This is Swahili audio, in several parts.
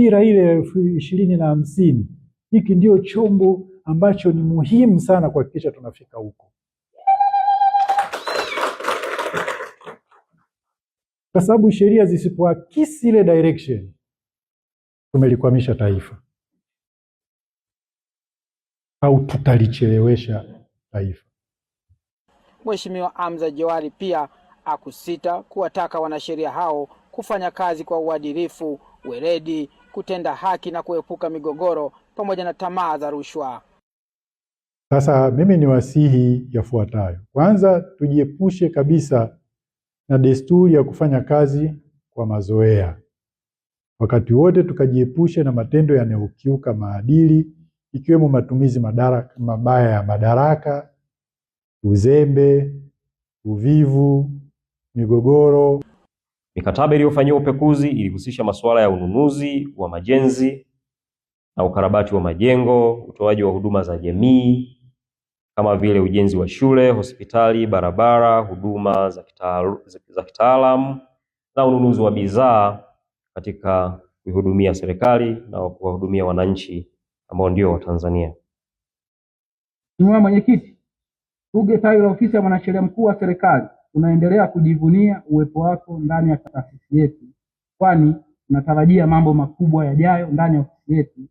dira ile 2050, hiki ndio chombo ambacho ni muhimu sana kuhakikisha tunafika huko, kwa sababu sheria zisipoakisi ile direction tumelikwamisha taifa au tutalichelewesha taifa. Mheshimiwa Hamza Johari pia akusita kuwataka wanasheria hao kufanya kazi kwa uadilifu, weledi, kutenda haki na kuepuka migogoro pamoja na tamaa za rushwa. Sasa mimi ni wasihi yafuatayo. Kwanza, tujiepushe kabisa na desturi ya kufanya kazi kwa mazoea. Wakati wote tukajiepushe na matendo yanayokiuka maadili, ikiwemo matumizi mabaya ya madaraka, uzembe, uvivu, migogoro. Mikataba iliyofanyiwa upekuzi ilihusisha masuala ya ununuzi wa majenzi na ukarabati wa majengo, utoaji wa huduma za jamii kama vile ujenzi wa shule, hospitali, barabara, huduma za kitaalamu na ununuzi wa bidhaa katika kuhudumia serikali na kuwahudumia wananchi ambao ndio Watanzania. Mheshimiwa Mwenyekiti, TUGHE tawi la ofisi ya mwanasheria mkuu wa serikali tunaendelea kujivunia uwepo wako ndani ya taasisi yetu, kwani tunatarajia mambo makubwa yajayo ndani ya ofisi yetu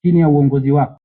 chini ya uongozi wako.